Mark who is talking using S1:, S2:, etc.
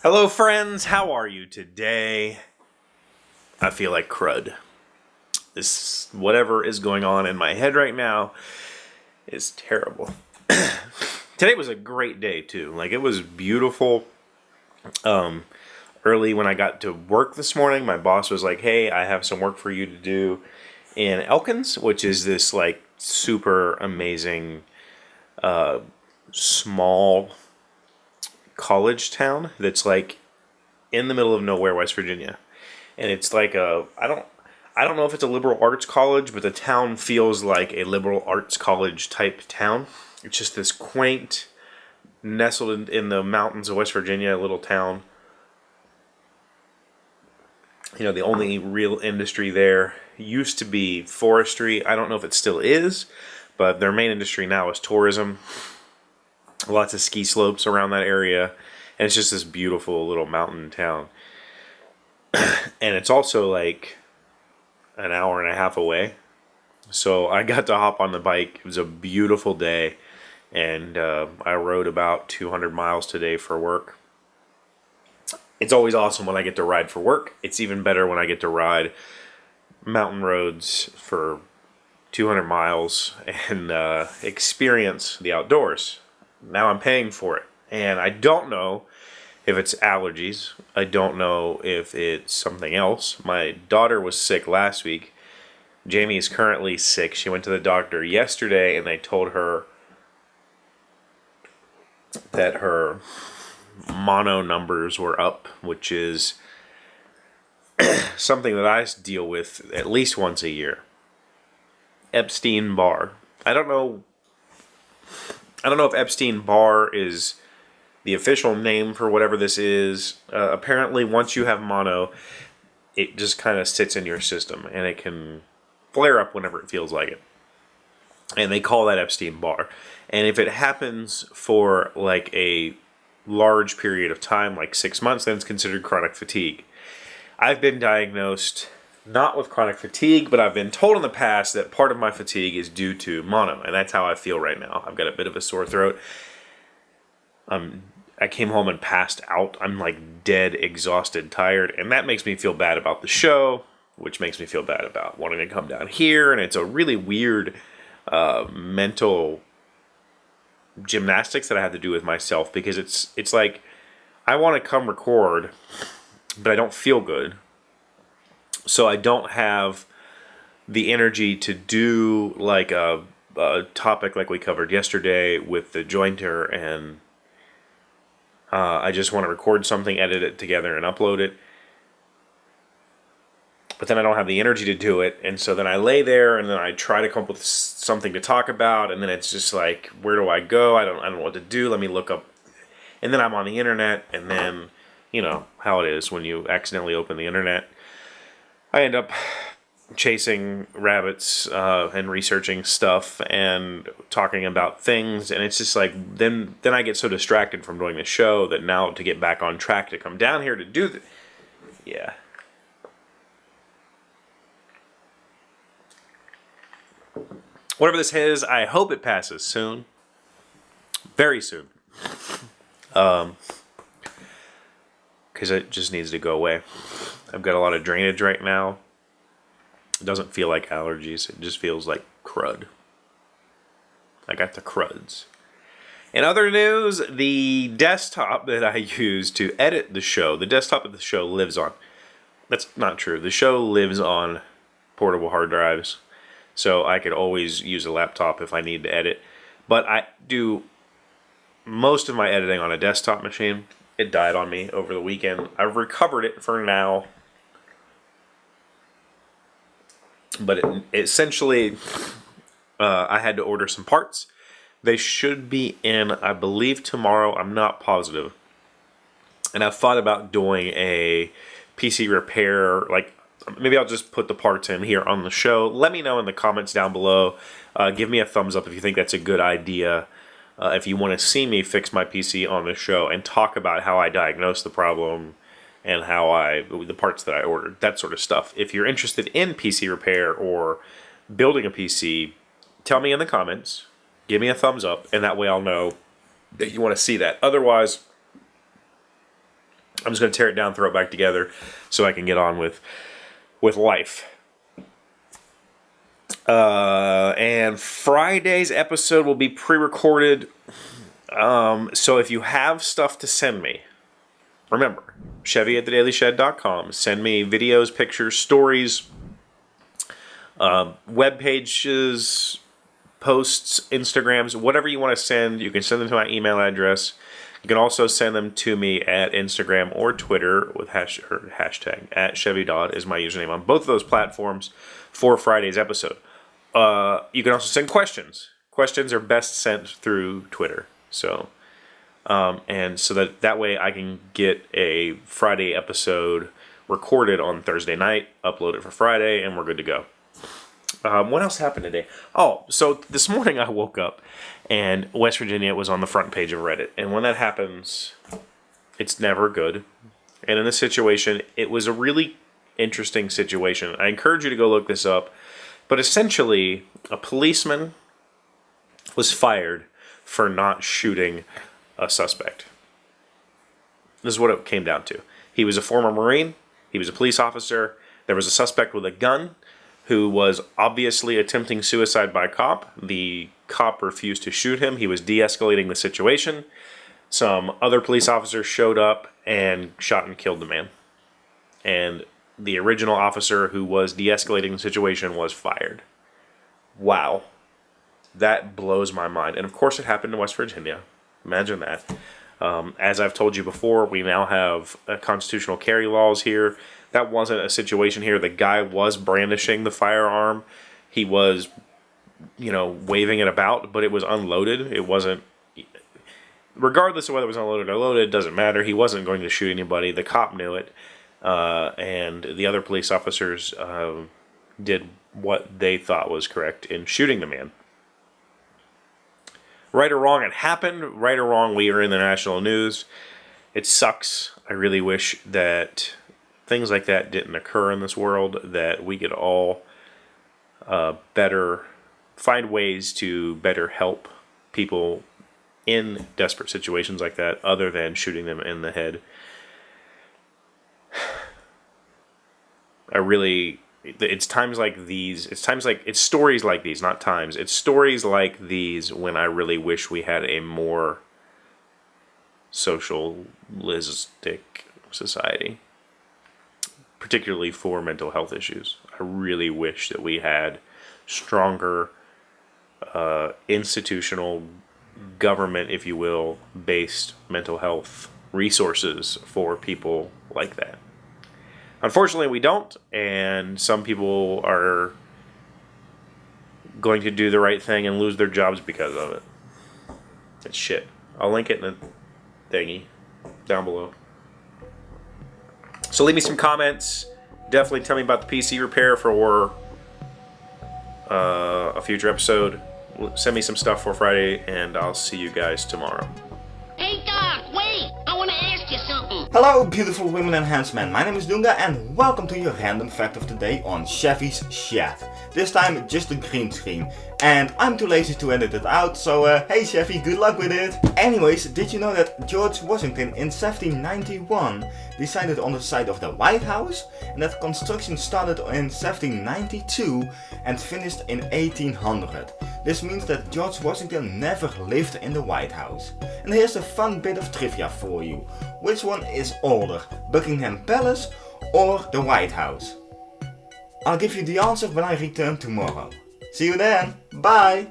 S1: Hello friends, how are you today? I feel like crud. This, whatever is going on in my head right now is terrible. Today was a great day too. Like, it was beautiful. Early when I got to work this morning, my boss was like, hey, I have some work for you to do in Elkins, which is this like super amazing small college town that's like in the middle of nowhere, West Virginia. And it's like I don't know if it's a liberal arts college, but the town feels like a liberal arts college type town. It's just this quaint, nestled in the mountains of West Virginia, little town. You know, the only real industry there used to be forestry. I don't know if it still is, but their main industry now is tourism. Lots of ski slopes around that area, and it's just this beautiful little mountain town. And it's also like an hour and a half away, so I got to hop on the bike. It was a beautiful day, and I rode about 200 miles today for work. It's always awesome when I get to ride for work. It's even better when I get to ride mountain roads for 200 miles and experience the outdoors. Now I'm paying for it, and I don't know if it's allergies. I don't know if it's something else. My daughter was sick last week. Jamie is currently sick. She went to the doctor yesterday, and they told her that her mono numbers were up, which is something that I deal with at least once a year. Epstein Barr. I don't know if Epstein Barr is the official name for whatever this is. Apparently, once you have mono, it just kind of sits in your system, and it can flare up whenever it feels like it. And they call that Epstein Barr. And if it happens for like a large period of time, like 6 months, then it's considered chronic fatigue. I've been diagnosed not with chronic fatigue, but I've been told in the past that part of my fatigue is due to mono, and that's how I feel right now. I've got a bit of a sore throat. I came home and passed out. I'm like dead, exhausted, tired, and that makes me feel bad about the show, which makes me feel bad about wanting to come down here, and it's a really weird mental gymnastics that I have to do with myself, because it's like I want to come record, but I don't feel good. So I don't have the energy to do like a topic like we covered yesterday with the jointer, and I just want to record something, edit it together, and upload it. But then I don't have the energy to do it, and so then I lay there, and then I try to come up with something to talk about, and then it's just like, where do I go? I don't know what to do. Let me look up, and then I'm on the internet, and then, you know how it is when you accidentally open the internet. I end up chasing rabbits and researching stuff and talking about things, and it's just like then I get so distracted from doing the show that now to get back on track to come down here to do yeah. Whatever this is, I hope it passes soon. Very soon. Because it just needs to go away. I've got a lot of drainage right now. It doesn't feel like allergies. It just feels like crud. I got the cruds. In other news, the desktop that I use to edit the show, the desktop that the show lives on. That's not true. The show lives on portable hard drives. So I could always use a laptop if I need to edit. But I do most of my editing on a desktop machine. It died on me over the weekend. I've recovered it for now. But essentially, I had to order some parts. They should be in, I believe, tomorrow. I'm not positive. And I've thought about doing a PC repair, like, maybe I'll just put the parts in here on the show. Let me know in the comments down below. Give me a thumbs up if you think that's a good idea. If you want to see me fix my PC on the show and talk about how I diagnosed the problem and the parts that I ordered, that sort of stuff. If you're interested in PC repair or building a PC, tell me in the comments, give me a thumbs up, and that way I'll know that you want to see that. Otherwise, I'm just going to tear it down, throw it back together, so I can get on with life. And Friday's episode will be pre-recorded. So if you have stuff to send me, remember, Chevee@thedailyshed.com. Send me videos, pictures, stories, web pages, posts, Instagrams, whatever you want to send. You can send them to my email address. You can also send them to me at Instagram or Twitter with hashtag at CheveeDodd is my username on both of those platforms for Friday's episode. You can also send questions. Questions are best sent through Twitter. So, and so that way I can get a Friday episode recorded on Thursday night, upload it for Friday, and we're good to go. What else happened today? Oh, so this morning I woke up and West Virginia was on the front page of Reddit. And when that happens, it's never good. And in this situation, it was a really interesting situation. I encourage you to go look this up. But essentially, a policeman was fired for not shooting a suspect. This is what it came down to. He was a former Marine. He was a police officer. There was a suspect with a gun who was obviously attempting suicide by cop. The cop refused to shoot him. He was de-escalating the situation. Some other police officers showed up and shot and killed the man. And the original officer who was de-escalating the situation was fired. Wow. That blows my mind. And of course it happened in West Virginia. Imagine that. As I've told you before, we now have constitutional carry laws here. That wasn't a situation here. The guy was brandishing the firearm. He was, waving it about, but it was unloaded. It wasn't, regardless of whether it was unloaded or loaded, it doesn't matter. He wasn't going to shoot anybody. The cop knew it. And the other police officers did what they thought was correct in shooting the man. Right or wrong, it happened. Right or wrong, we are in the national news. It sucks. I really wish that things like that didn't occur in this world, that we could all find ways to better help people in desperate situations like that, other than shooting them in the head. It's stories like these, it's stories like these when I really wish we had a more socialistic society, particularly for mental health issues. I really wish that we had stronger institutional government, if you will, based mental health resources for people like that. Unfortunately, we don't, and some people are going to do the right thing and lose their jobs because of it. It's shit. I'll link it in the thingy down below. So leave me some comments. Definitely tell me about the PC repair for a future episode. Send me some stuff for Friday, and I'll see you guys tomorrow.
S2: Hey, Doc, wait! I want to ask you something.
S3: Hello, beautiful women and handsmen. My name is Dunga, and welcome to your random fact of the day on Chevee's Shed. This time, just a green screen. And I'm too lazy to edit it out, so hey Chevee, good luck with it! Anyways, did you know that George Washington in 1791 decided on the site of the White House? And that construction started in 1792 and finished in 1800. This means that George Washington never lived in the White House. And here's a fun bit of trivia for you. Which one is older, Buckingham Palace or the White House? I'll give you the answer when I return tomorrow. See you then, bye!